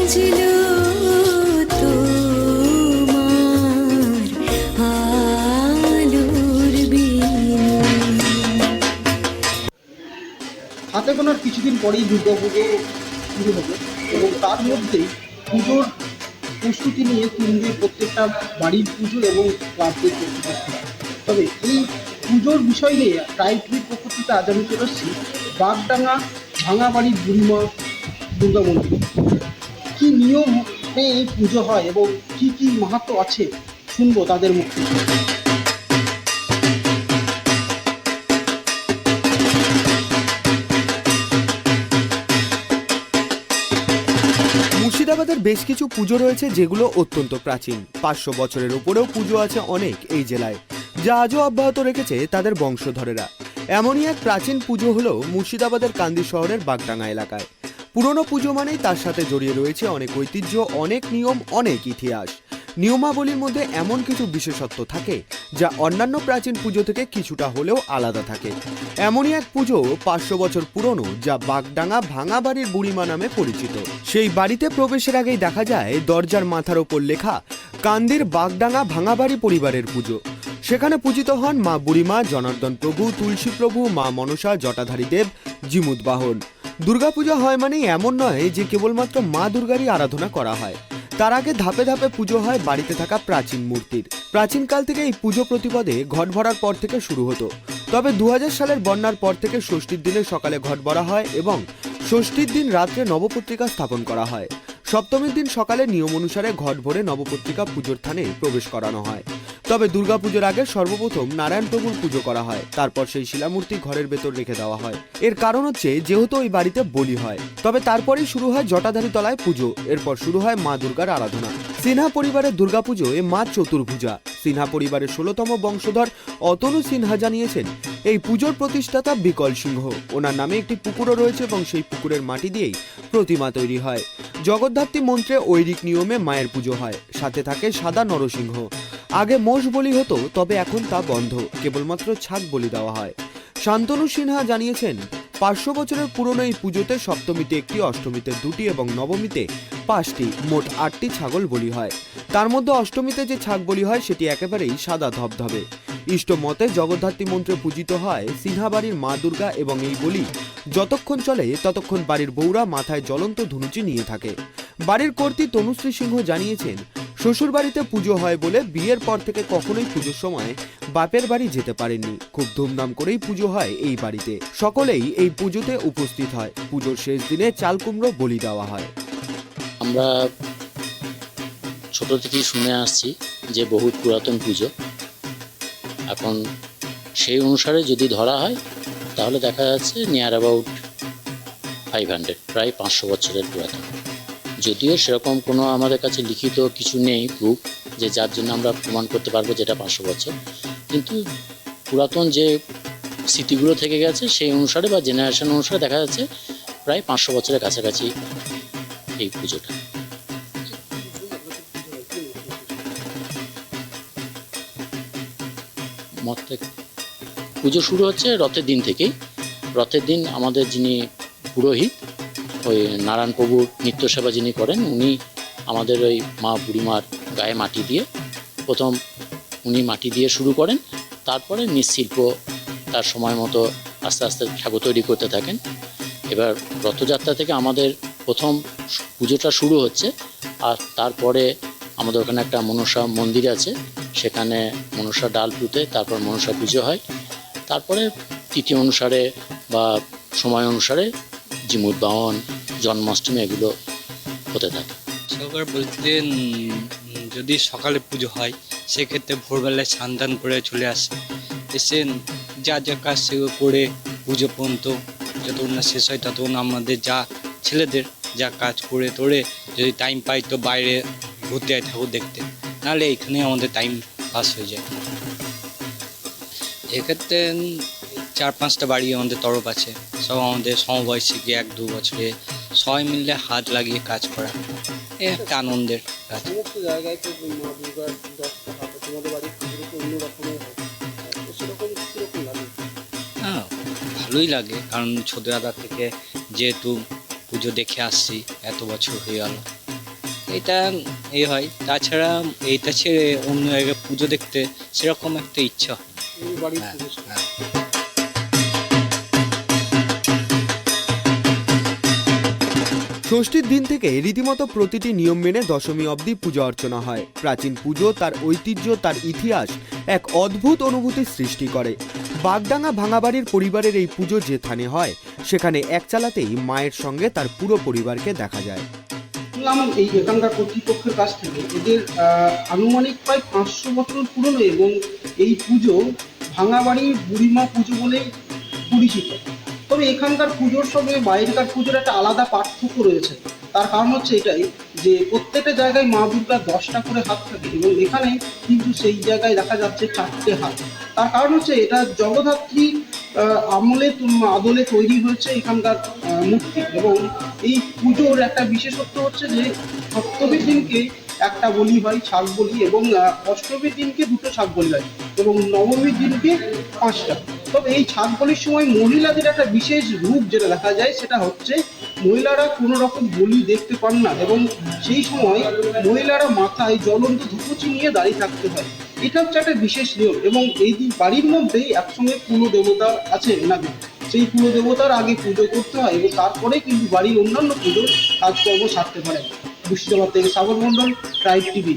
হাতে গোনার কিছুদিন পরেই দুর্গাপুজো শুরু হবে এবং তার মধ্যেই পুজোর প্রস্তুতি নিয়ে কেন্দ্রে প্রত্যেকটা বাড়ির পুজো এবং ক্লাবদের প্রস্তুতি। তবে এই পুজোর বিষয় নিয়ে টাইটির পক্ষ থেকে আজ আমি চলে এসেছি বাগডাঙ্গা ভাঙাবাড়ির বুড়িমা দুর্গা মন্দির। কী নিয়মে এই পুজো হয় এবং কি কি মাহাত্ম্য আছে শুনবো তাদের মুখ থেকে। মুর্শিদাবাদের বেশ কিছু পুজো রয়েছে যেগুলো অত্যন্ত প্রাচীন। 500 বছরের উপরেও পুজো আছে অনেক এই জেলায়, যা আজও অব্যাহত রেখেছে তাদের বংশধরেরা। এমনই এক প্রাচীন পুজো হলো মুর্শিদাবাদের কান্দি শহরের বাগডাঙ্গা এলাকায়। পুরনো পুজো মানেই তার সাথে জড়িয়ে রয়েছে অনেক ঐতিহ্য, অনেক নিয়ম, অনেক ইতিহাস। নিয়মাবলীর মধ্যে এমন কিছু বিশেষত্ব থাকে যা অন্যান্য প্রাচীন পুজো থেকে কিছুটা হলেও আলাদা থাকে। এমনই এক পুজো 500 বছর পুরনো, যা বাগডাঙ্গা ভাঙাবাড়ির বুড়িমা নামে পরিচিত। সেই বাড়িতে প্রবেশের আগেই দেখা যায় দরজার মাথার ওপর লেখা কান্দির বাগডাঙ্গা ভাঙাবাড়ি পরিবারের পুজো। সেখানে পূজিত হন মা বুড়িমা, জনার্দন প্রভু, তুলসী প্রভু, মা মনসা, জটাধারী দেব, জিমুদ বাহন। দুর্গাপূজা হয় মানে এমন নয় যে কেবলমাত্র মা দুর্গারই আরাধনা করা হয়। তার আগে ধাপে ধাপে পুজো হয় বাড়িতে থাকা প্রাচীন মূর্তির। প্রাচীনকাল থেকে এই পুজো প্রতিপদে ঘট ভরার পর থেকে শুরু হতো। তবে 2000 সালের বন্যার পর থেকে ষষ্ঠীর দিনে সকালে ঘট ভরা হয় এবং ষষ্ঠীর দিন রাত্রে নবপত্রিকা স্থাপন করা হয়। সপ্তমীর দিন সকালে নিয়ম অনুসারে ঘট ভরে নবপত্রিকা পুজোর স্থানে প্রবেশ করানো হয়। তবে দুর্গাপুজোর আগে সর্বপ্রথম নারায়ণ প্রভুর পুজো করা হয়, তারপর সেই শিলামূর্তি ঘরের ভেতর রেখে দেওয়া হয়। এর কারণ হচ্ছে যেহেতু ওই বাড়িতে বলি হয়। তবে তারপরেই শুরু হয় জটাধারী তলায় পুজো। এরপর শুরু হয় মা দুর্গার আরাধনা। সিনহা পরিবারের দুর্গাপুজো এ মা চতুর্ভুজা। সিনহা পরিবারের 16তম বংশধর অতনু সিনহা জানিয়েছেন, এই পুজোর প্রতিষ্ঠাতা বিকল সিংহ। ওনার নামে একটি পুকুরও রয়েছে এবং সেই পুকুরের মাটি দিয়েই প্রতিমা তৈরি হয়। জগদ্ধাত্রী মন্ত্রে ঐরিক নিয়মে মায়ের পুজো হয়। সাথে থাকে সাদা নরসিংহ। আগে মোষ বলি হতো, তবে এখন তা বন্ধ, কেবলমাত্র ছাগ বলি দেওয়া হয়। শান্তনু সিনহা জানিয়েছেন, 500 বছরের পুরনো এই পুজোতে সপ্তমীতে একটি, অষ্টমীতে 2টি এবং নবমীতে 5টি, মোট 8টি ছাগল বলি হয়। তার মধ্যে অষ্টমীতে যে ছাগ বলি হয় সেটি একেবারেই সাদা ধবধবে। ইষ্ট মতে জগদ্ধাত্রী মন্ত্রে পূজিত হয় সিনহা বাড়ির মা দুর্গা এবং এই বলি যতক্ষণ চলে ততক্ষণ বাড়ির বউরা মাথায় জ্বলন্ত ধনুচি নিয়ে থাকে। বাড়ির কর্ত্রী তনুশ্রী সিংহ জানিয়েছেন, শ্বশুর বাড়িতে পুজো হয় বলে বিয়ের পর থেকে কখনোই পুজোর সময় বাপের বাড়ি যেতে পারেননি। খুব ধুমধাম করেই পুজো হয় এই বাড়িতে। সকলেই এই পুজোতে উপস্থিত হয়। পুজোর শেষ দিনে চাল কুমড়ো বলি দেওয়া হয়। আমরা ছোট থেকেই শুনে আসছি যে বহু পুরাতন পুজো। এখন সেই অনুসারে যদি ধরা হয় তাহলে দেখা যাচ্ছে নিয়ার অ্যাবাউট 500, প্রায় 500 বছরের পুরাতন। যদিও সেরকম কোনো আমাদের কাছে লিখিত কিছু নেই প্রুফ যে যার জন্য আমরা প্রমাণ করতে পারবো যেটা 500 বছর, কিন্তু পুরাতন যে স্মৃতিগুলো থেকে গেছে সেই অনুসারে বা জেনারেশন অনুসারে দেখা যাচ্ছে প্রায় 500 বছরের কাছাকাছি এই পুজোটা। মত থেকে পুজো শুরু হচ্ছে রথের দিন থেকেই। রথের দিন আমাদের যিনি পুরোহিত, ওই নারায়ণ প্রভুর নিত্য সেবা যিনি করেন, উনি আমাদের ওই মা বুড়িমার গায়ে মাটি দিয়ে প্রথম উনি মাটি দিয়ে শুরু করেন। তারপরে মৃৎশিল্প তার সময় মতো আস্তে আস্তে ঠাকুর তৈরি করতে থাকেন। এবার রথযাত্রা থেকে আমাদের প্রথম পুজোটা শুরু হচ্ছে। আর তারপরে আমাদের ওখানে একটা মনসা মন্দির আছে, সেখানে মনসা ডাল পুঁতে তারপর মনসা পুজো হয়। তারপরে তিথি অনুসারে বা সময় অনুসারে জিমুদ বাহন, জন্মাষ্টমী এগুলো হতে থাকে। সরকার বলতে যদি সকালে পুজো হয় সেক্ষেত্রে ভোরবেলায় স্নান টান করে চলে আসে, এসে যা যা কাজ সেগুলো করে পুজো পর্যন্ত যতক্ষণ না শেষ হয় ততক্ষণ আমাদের যা ছেলেদের যা কাজ করে তোরে, যদি টাইম পাই তো বাইরে ঘুরতে যায় ঠাকুর দেখতে, নাহলে এখানে আমাদের টাইম পাস হয়ে যায়। এক্ষেত্রে 4-5টা বাড়ি আমাদের তরফ আছে, সব আমাদের সমবয়সী 1-2 বছরে সবাই মিলে হাত লাগিয়ে কাজ করা, এ একটা আনন্দের কাজ। সমস্ত জায়গায় তো মা দুর্গার দশটা হাত, তোমাদের বাড়ির পুজো তো অন্য রকমের হয়, সেরকম কীরকম লাগে? হ্যাঁ, ভালোই লাগে, কারণ ছোটবেলা থেকে যেহেতু পুজো দেখে আসছি, এত বছর হয়ে গেল, এটা এই হয়। তাছাড়া এইটা ছেড়ে অন্য জায়গায় পুজো দেখতে সেরকম একটা ইচ্ছা হয়। এই বাড়ির হ্যাঁ, পুজো। হ্যাঁ। ষষ্ঠীর দিন থেকে রীতিমতো প্রতিটি নিয়ম মেনে দশমী অবধি পূজা অর্চনা হয়। প্রাচীন পুজো, তার ঐতিহ্য, তার ইতিহাস এক অদ্ভুত অনুভূতির সৃষ্টি করে। বাগডাঙ্গা ভাঙাবাড়ির পরিবারের এই পুজো যে থানে হয়, সেখানে এক চালাতেই মায়ের সঙ্গে তার পুরো পরিবারকে দেখা যায়। শুনলাম এই এখানকার কর্তৃপক্ষের কাছ থেকে এদের আনুমানিক প্রায় 500 বছর পুরনো এবং এই পুজো ভাঙাবাড়ির বুড়িমা পুজো বলেই পরিচিত। তবে এখানকার পুজোর সঙ্গে বাইরেকার পুজোর একটা আলাদা পার্থক্য রয়েছে। তার কারণ হচ্ছে এটাই যে প্রত্যেকটা জায়গায় মা দুর্গার 10টা করে হাত থাকে এবং এখানে কিন্তু সেই জায়গায় দেখা যাচ্ছে 4টে হাত। তার কারণ হচ্ছে এটা জগদ্ধাত্রী আদলে তৈরি হয়েছে এখানকার মূর্তি। এবং এই পুজোর একটা বিশেষত্ব হচ্ছে যে সপ্তমীর দিনকে একটা বলি হয়, ছাগ বলি, এবং অষ্টমীর দিনকে 2টো ছাগ বলি হয় এবং নবমীর দিনকে 5টা। তবে এই ছাগ বলির সময় মহিলাদের একটা বিশেষ রূপ যেটা দেখা যায় সেটা হচ্ছে মহিলারা কোনো রকম বলি দেখতে পান না এবং সেই সময় মহিলারা মাথায় জ্বলন্ত ধূপচি নিয়ে দাঁড়িয়ে থাকতে হয়। এটা হচ্ছে একটা বিশেষ নিয়ম এবং এই বাড়ির মধ্যেই একসঙ্গে কুলো দেবতা আছে এনাদের। সেই কুলো দেবতার আগে পুজো করতে হয় এবং তারপরে কিন্তু বাড়ির অন্যান্য পুজোর কাজকর্ম সারতে পারে। মুর্শিদাবাদ থেকে সাগর মণ্ডল, ট্রাইব টিভি।